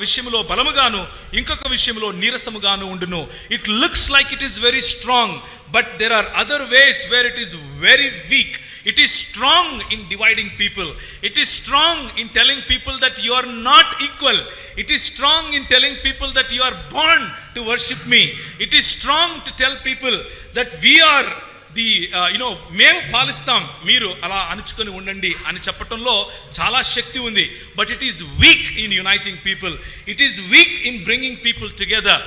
విషయంలో బలముగాను ఇంకొక విషయంలో నీరసముగాను ఉండును. It looks like it is very strong, but there are other ways where it is very weak. It is strong in dividing people. It is strong in telling people that you are not equal. It is strong in telling people that you are born to worship me. It is strong to tell people that we are the మేము పాలిస్తాం, మీరు అలా అణుచుకొని ఉండండి అని చెప్పటంలో చాలా శక్తి ఉంది. But it is week in uniting people. It is week in bringing people together.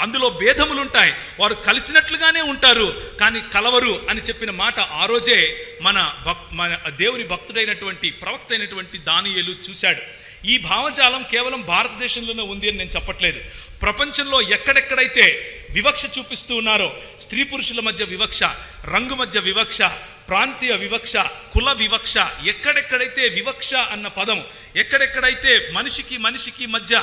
అందులో భేదములు ఉంటాయి, వారు కలిసినట్లుగానే ఉంటారు కానీ కలవరు అని చెప్పిన మాట ఆ రోజే మన దేవుని భక్తుడైనటువంటి ప్రవక్త అయినటువంటి దానియేలు చూశాడు. ఈ భావజాలం కేవలం భారతదేశంలోనే ఉంది అని నేను చెప్పట్లేదు. ప్రపంచంలో ఎక్కడెక్కడైతే వివక్ష చూపిస్తూ ఉన్నారో, స్త్రీ పురుషుల మధ్య వివక్ష, రంగు మధ్య వివక్ష, ప్రాంతీయ వివక్ష, కుల వివక్ష, ఎక్కడెక్కడైతే వివక్ష అన్న పదం, ఎక్కడెక్కడైతే మనిషికి మధ్య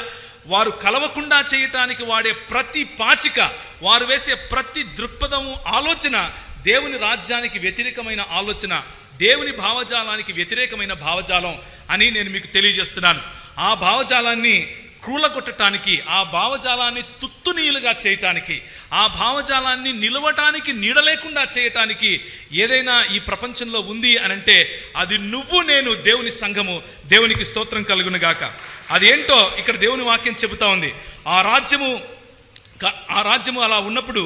వారు కలవకుండా చేయటానికి వాడే ప్రతి పాచిక, వారు వేసే ప్రతి దృక్పథము, ఆలోచన దేవుని రాజ్యానికి వ్యతిరేకమైన ఆలోచన, దేవుని భావజాలానికి వ్యతిరేకమైన భావజాలం అని నేను మీకు తెలియజేస్తున్నాను. ఆ భావజాలాన్ని కూలగొట్టడానికి, ఆ భావజాలాన్ని తుత్తునీయులుగా చేయటానికి, ఆ భావజాలాన్ని నిలవటానికి, నీడలేకుండా చేయటానికి ఏదైనా ఈ ప్రపంచంలో ఉంది అనంటే అది నువ్వు నేను, దేవుని సంఘము. దేవునికి స్తోత్రం కలుగునుగాక. అదేంటో ఇక్కడ దేవుని వాక్యం చెబుతా ఉంది. ఆ రాజ్యము అలా ఉన్నప్పుడు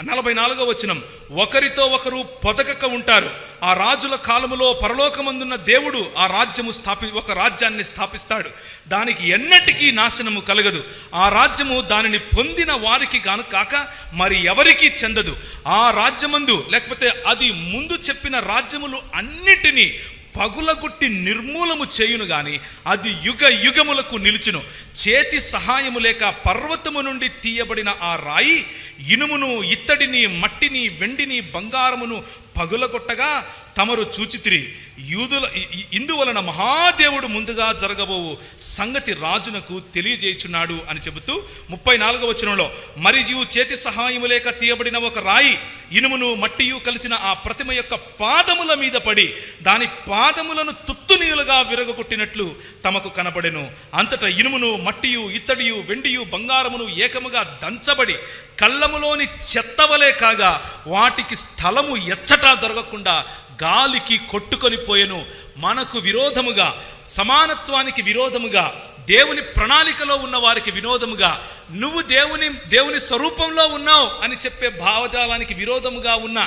44వ వచనం, ఒకరితో ఒకరు పొదగక ఉంటారు. ఆ రాజుల కాలములో పరలోకమందున్న దేవుడు ఒక రాజ్యాన్ని స్థాపిస్తాడు. దానికి ఎన్నటికీ నాశనము కలగదు. ఆ రాజ్యము దానిని పొందిన వారికి గాను కాక మరి ఎవరికీ చెందదు. ఆ రాజ్యమందు, లేకపోతే అది ముందు చెప్పిన రాజ్యములు అన్నిటినీ పగులగొట్టి నిర్మూలము చేయును గాని అది యుగ యుగములకు నిలుచును. చేతి సహాయము లేక పర్వతము నుండి తీయబడిన ఆ రాయి ఇనుమును, ఇత్తడిని, మట్టిని, వెండిని, బంగారమును పగులగొట్టగా తమరు చూచితిరి. ఇందువలన మహాదేవుడు ముందుగా జరగబోవు సంగతి రాజునకు తెలియజేయుచున్నాడు అని చెబుతూ 34వ వచనంలో, మరియు చేతి సహాయము లేక తీయబడిన ఒక రాయి ఇనుమును మట్టియు కలిసిన ఆ ప్రతిమ యొక్క పాదముల మీద పడి దాని పాదములను తుత్తునీయులుగా విరగొట్టినట్లు తమకు కనబడెను. అంతటా ఇనుమును, మట్టియు, ఇత్తడియు, వెండియు, బంగారమును ఏకముగా దంచబడి కళ్ళములోని చెత్తవలే కాగా వాటికి స్థలము ఎచ్చటా దొరకకుండా గాలికి కొట్టుకొని పోయెను. మనకు విరోధముగా, సమానత్వానికి విరోధముగా, దేవుని ప్రణాళికలో ఉన్న వారికి వినోదముగా, నువ్వు దేవుని స్వరూపంలో ఉన్నావు అని చెప్పే భావజాలానికి విరోధముగా ఉన్న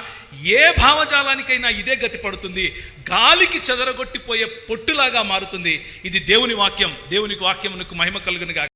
ఏ భావజాలానికైనా ఇదే గతి పడుతుంది. గాలికి చెదరగొట్టిపోయే పొట్టులాగా మారుతుంది. ఇది దేవుని వాక్యం. దేవునికి వాక్యమునకు మహిమ కలుగునుగా.